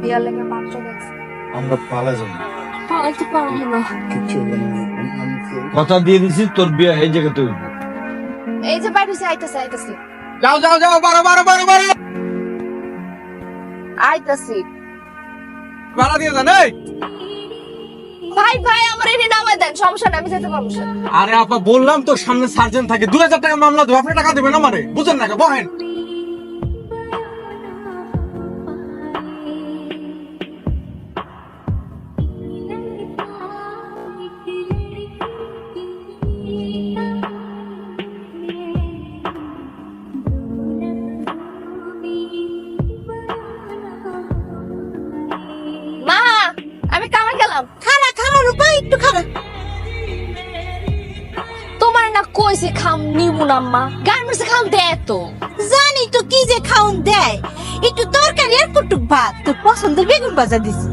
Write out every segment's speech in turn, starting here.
বিয়ার লেগে পাত্র দেখছি। আমরা পালা যাবো পালাইতে পারবো না। কিচ্ছু হবে না। কথা দিয়ে দিছি তোর বিয়ে এই জায়গাতে হইব। এই যে বাইরে আইতাছে আইতাছি যাও যাও যাও বারো বারো বারো বারো আইতাছি। ভাড়া দিয়ে দেন এই। ভাই ভাই আমার এনে নামায় দেন, সমস্যা নাই, আমি যেতে পারবো স্যার। আরে আপা বললাম তো সামনে সার্জেন্ট থাকে, 2000 টাকা মামলা দেবো, আপনি টাকা দেবেন আমারে, বুঝেন না? বহেন। মা আমি কামে গেলাম। খারা খারা রূপা একটু খারা। তোমার না কইছে খাম নিবো না মা, গার্মেন্টসে খাম দেয় তো। জানি তো কি যে খাউন দেয়, একটু তরকারি আর কুটুক ভাত, তোর পছন্দের বেগুন ভাজা দিছি।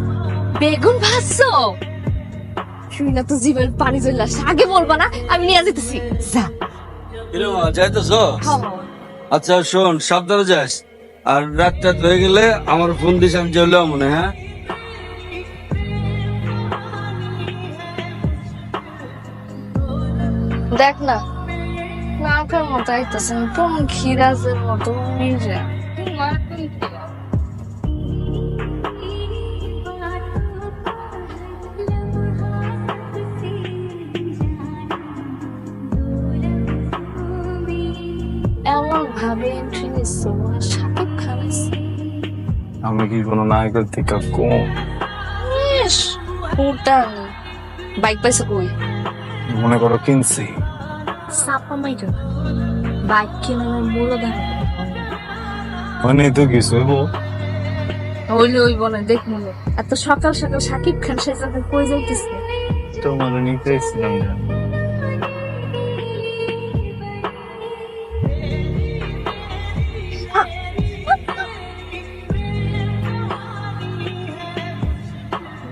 বেগুন ভাজছো? শুনি না তো জীবের পানি চলে আসছে, আগে বলবা না, আমি নিয়ে যেতেছি। যা যাইতেছ? হ্যাঁ। আচ্ছা শোন, সাবধানে যাস, আর রাত রাত হয়ে গেলে আমার ফোন দিস, আমি চলে মনে। হ্যাঁ দেখ না নাকের মতো আইতাছে, কোন খিরাজের মতো নিজে। এমন ভাবে এন্ট্রি নিচ্ছ, সাকিব খান আছে। আমি কি কোনো নায়কের থেকে কম? ইস, ফুটানি। বাইক পাইছে কই? মনে করো কিনছি। চাপা মাইটো না, বাইক কিনার মূল্য দেখা মানে তো কিছু হইব। হইলে হইব না, দেখ মনে এত সকাল সকাল সাকিব খান সেজাতে কই যাইতেছে? তোমার নিতে এসেছিলাম না।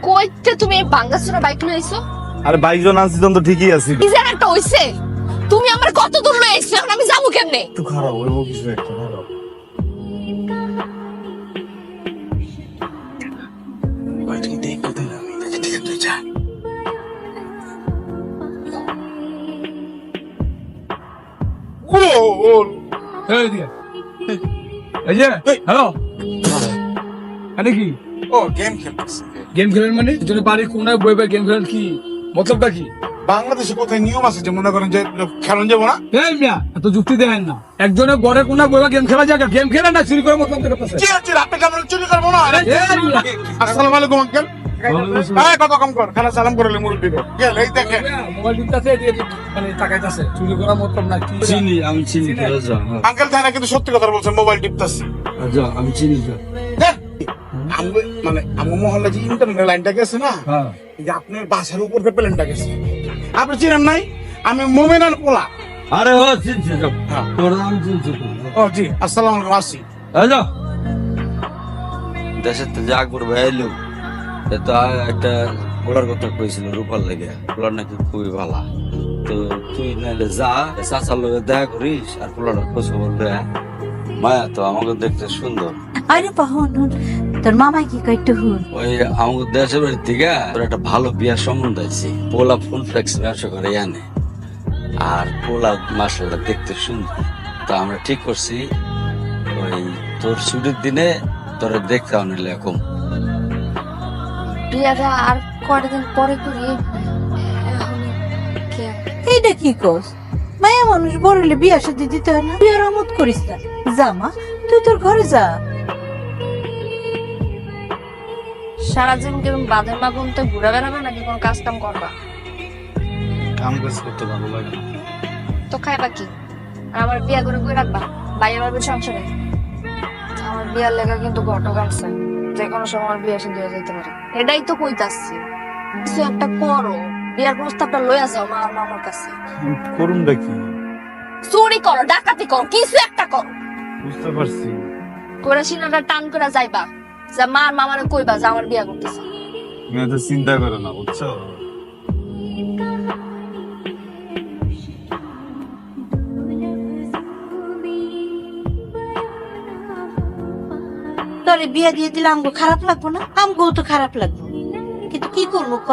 কইতে তুমি এই বাঙ্গাসুরা বাইক লই আইছো? আরে 22 জন আছি তো ঠিকই আছি। কি যেন একটা হইছে, তুমি আমার কত দূর লই আইছো, এখন আমি যাবো কেমনে? একটু খারাপ হইব, কিছু একটা খারাপ। বাইরে দেখতে দিলাম, ঠিক আছে তুই যা। এই যে হ্যালো, আরে কি ও গেম খেলতেছি। গেম খেলেন মানে? তুমি বাড়ির কোনায় বই বই গেম খেলেন, কি মতলবটা কি? বাংলাদেশে কোথায় নিয়ম আছে যে মনে করেন যে খেলন যাবো না? এই মিয়া এত যুক্তি দেন না, একজনের ঘরে কোনায় বই গেম খেলা যায়, গেম খেলেন না চুরি করে মতলব করতেছে। কি আছে রাতে কেমন চুরি করবো না? এই মিয়া, আসসালামু আলাইকুম আঙ্কেল। এই কত কম কর, খালা সালাম করলে মুরব্বি কর। গেল এই দেখে মোবাইল টিপতেছে, মানে তাকাইতেছে, চুরি করার মতলব না। কি চিনি, আমি চিনি, আঙ্কেল তাই না, কিন্তু সত্যি কথা বলছেন, মোবাইল টিপতাছি। আমি চিনি। মানে আমার মহল্লা যে ইন্টারনেট লাইনটা গেছে না, হ্যাঁ এই যে আপনার বাসার উপর যে প্লেনটা গেছে, আপনি চিনেন নাই? আমি মোমেনার পোলা। আরে ও চিনছি, তোর নাম চিনছি। ও জি, আসসালামু আলাইকুম, আসি। দেশের তো যে আকবর ভাই এলো, তো একটা গোলার কথা কইছিল রূপার লেগে, গোলার নাকি খুবই ভালো। তো তুই নাইলে যা, চাচার লগে দেখা করিস, আর পোলার খোঁজ খবর দে। মায়া তো আমাকে দেখতে সুন্দর। আরে পাহন তোর মামাই কি কয় একটু হুন। ওই আমাদের দেশের বাড়ির থেকে তোর একটা ভালো বিয়ার সম্বন্ধ আছে। পোলা ফুল ফ্লেক্স ব্যবসা করে আনে, আর পোলা মাসাল্লাহ দেখতে সুন্দর। তা আমরা ঠিক করছি ওই তোর ছুটির দিনে তোরা দেখতে আনলে কম। বিয়াটা আর কয়দিন পরে করি, এখন কে? এইটা কি কস? মায়া মানুষ বড় হলে বিয়া শাদী দিতে হয় না? বিয়ার আমত করিস না। যা মা, তুই তোর ঘরে যা। সারা জীবন কেমন বাঁধের মাগুন তো ঘুরে বেড়াবে নাকি কোনো কাজ কাম করবা? কাম কাজ করতে ভালো লাগে না। তো খাইবা কি? আর আমার বিয়া করে কই রাখবা? বাইরে বাড়বে সংসারে। আমার বিয়ার লেগা কিন্তু ঘটক আছে, যে কোনো সময় আমার বিয়া শুরু হয়ে যেতে পারে। এটাই তো কইতাছি, কিছু একটা করো, বিয়ার প্রস্তাবটা লইয়া যাও মা আর মামার কাছে। করুন দেখি। চুরি করো, ডাকাতি করো, কিছু একটা করো। বুঝতে পারছি। করে সিনাটা টান করে যাইবা, যে মা আর মামারে কইবা যে আমার বিয়া করতেছে। তুমি এত চিন্তা করো না, বুঝছো? তোর পোলারে বিয়া দিয়ে দিলে আমগো খারাপ লাগবো না? আমগোও তো খারাপ লাগবে, কিন্তু কি করবো ক?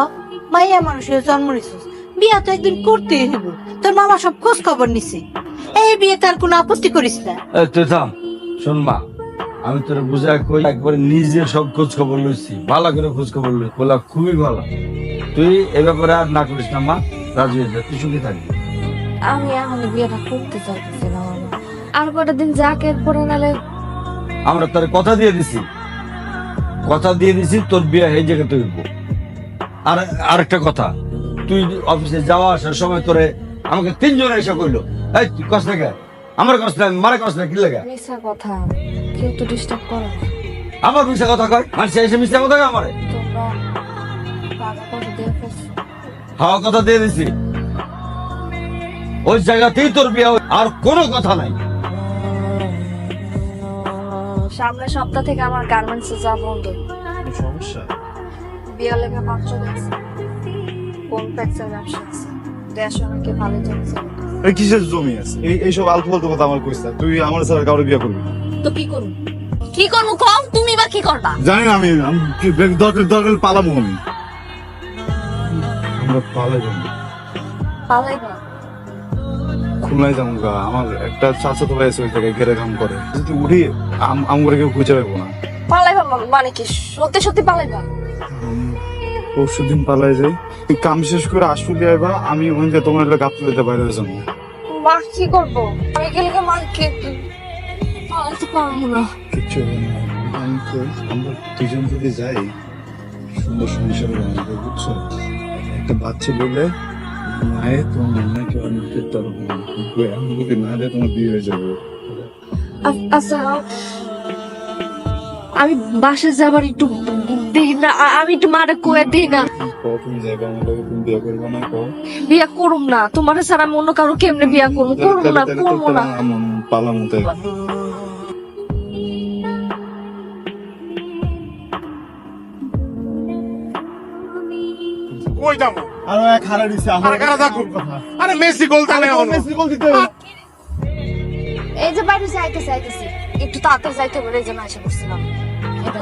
মাইয়া মানুষের জন্ম নিছিস, বিয়া তো একদিন করতেই হইব। তোর মামা সব খোঁজ খবর নিছে, এই বিয়ে তার কোনো আপত্তি করিস না। তুই থাম, শোন মা, আমি তোর বুঝাই কই, একবারে নিজে সব খোঁজ খবর লইছি, ভালো করে খোঁজ খবর লই, বলা খুবই ভালো। তুই এ ব্যাপারে আর না করিস না মা, রাজি হয়ে যা, তুই সুখী থাকবি। আমি এখন বিয়েটা করতে চাইতেছি না মামা। আর কটা দিন যাক, এরপরে নালে আমরা তোর কথা দিয়ে দিছি, তোর বিয়ে এই জায়গাতে হইব। আর আরেকটা কথা, তুই অফিসে যাওয়া আসার সময় তোরে আমাকে 3 জন এসে কইলো, এই তুই কষ্ট লাগে আমার কষ্ট লাগে, মারে কষ্ট লাগে, কি লাগে? মিশা কথা, কেউ তো ডিস্টার্ব করে না। আবার মিশা কথা কয়, মানুষ এসে মিশা কথা কয় আমারে। তোমরা টাকা পয়সা দিয়ে ফেলছো। হাওয়া কথা দিয়ে দিছি, ওই জায়গাতেই তোর বিয়ে হবে, আর কোনো কথা নাই। সামনের সপ্তাহ থেকে আমার গার্মেন্টস যা বন্ধ। সমস্যা? বিয়ার লেখা মাত্র দেখছি, কোন ফ্যাক্টর ব্যবসা আছে, দেশ অনেকে ভালো চলছে। এই কিসের জমি আছে? এইসব আলতু ফালতু কথা আমার কইস না। তুই আমার ছাড়া কাউরে বিয়ে করবি না। তো কি করব? কি করবো কম, তুমি বা কি করবা? জানি না, আমি দরকার পালাবো আমি। আমরা পালাই যাবো, পালাইবা? খুলনায় যাবো গা। আমার একটা চাচাতো ভাই আছে, ওই জায়গায় ঘেরে কাম করে। যদি উঠি আমগরে কেউ খুঁজে পাবো না। পালাইবা মানে কি? সত্যি সত্যি পালাইবা? পরশু দিন পালাই যাই, তুই কাম শেষ করে আসলে আইবা, আমি ওখানে তোমার গাপ তুলে বাইরে যাবো। মা কি করবো? আমি গেলে মা কে পালাতে পারবো না। কিচ্ছু হবে না। আমি তো, আমরা দুজন যদি যাই, সুন্দর সংসার বানাবো, বুঝছো? একটা বাচ্চা বলে মায়ের তোমার মামাকে অনেকের তরফ এমন যদি না দেয় তোমার বিয়ে হয়ে যাবে। আচ্ছা, আমি বাসে যাবার একটু দিই না, আমি একটু মারে কয়ে দিই না। তুমি যাইবা আমার লগে, তুমি বিয়ে করবে না? কও বিয়া করুম না, তোমার ছাড়া আমি অন্য কারো কেমনে বিয়া করবো? করবো না, করবো না। পালাম তাই। কই যাবো? আরে এক হারা দিছে আমার। কারা থাকো? আরে মেসি গোল তালে এখন। মেসি গোল দিতে হবে। এই যে বাইরে যাইতেছি একটু তাড়াতাড়ি যাইতে হবে, এই জন্য এসে বসছিলাম।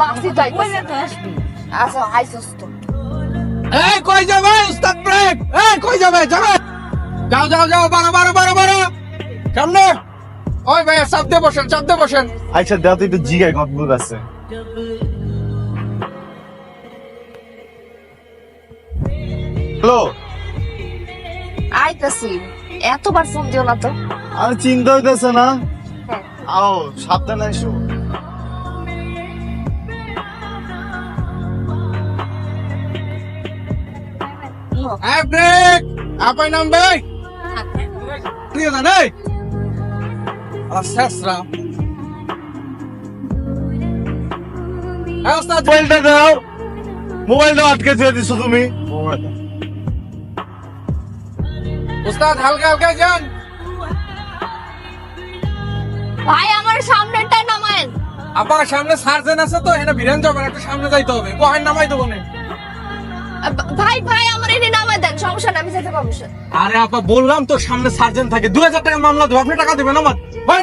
বাসে যাইতেছি। আচ্ছা, আইসোস তো। এই কই যাবে উস্তাদ ব্রেক? এই কই যাবে? যাবে, যাও বারো সামনে। ওই ভাই চাপ দিয়ে বসেন। আচ্ছা দাও তো একটু জিগাই কতদূর আছে। হ্যালো, আইতাছি, এতবার ফোন দিও না তো। আর চিন্তা হইতেছে না? হ্যাঁ। আও সাবধানে এসো। এই ব্রেক, আপনি নামবে। দিয়ে দেন এই। শেষরা। এই উস্তাদ, মোবাইলটা দাও, মোবাইলটা আটকে দিয়ে দিছো তুমি। উস্তাদ হালকা যান। ভাই আমার সামনেটাই নামায়েন। আপনার সামনে সার্জেন আছে তো, এখানে ভিড়ান যাবেন, একটু সামনে যাইতে হবে। কোহাই নামাই দেবো না। ভাই আমার এনে নামায় দেন, সমস্যা না, আমি যেতে পারবো। আরে আপা বললাম তো সামনে সার্জেন থাকে, 2000 টাকা মামলা দেবো, আপনি টাকা দেবেন আমার ভাই।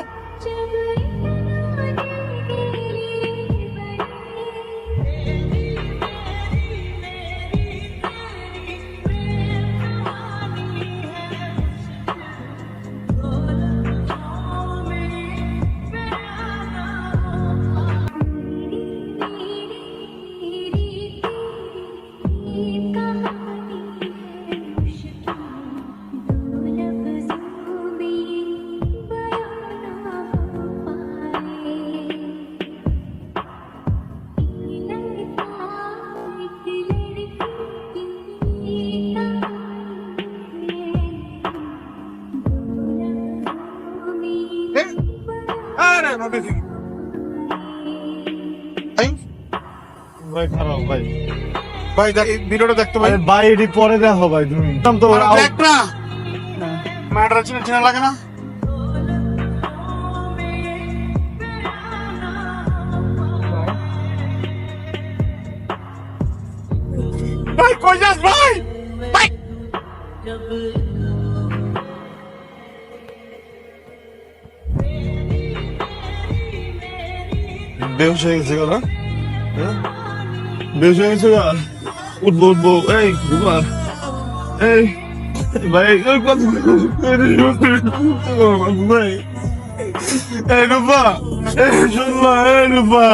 আরে ভাবি ভাই খারাপ ভাই। ভাই এই ভিডিওটা দেখতে ভাই। আরে ভাই এটি পরে দেখো ভাই তুমি। তো দেখ না, ম্যাটার চিনা লাগে না। ভাই কই যাস ভাই? ভাই বেহুশ হয়ে গেছে গা? হ্যাঁ? বেহুশ হয়ে গেছে গা? উঠবো উঠবো, এই ঘুমা, এই ভাই এই কথা ভাই, এই রূপা, এই শুনবা, এই রূপা।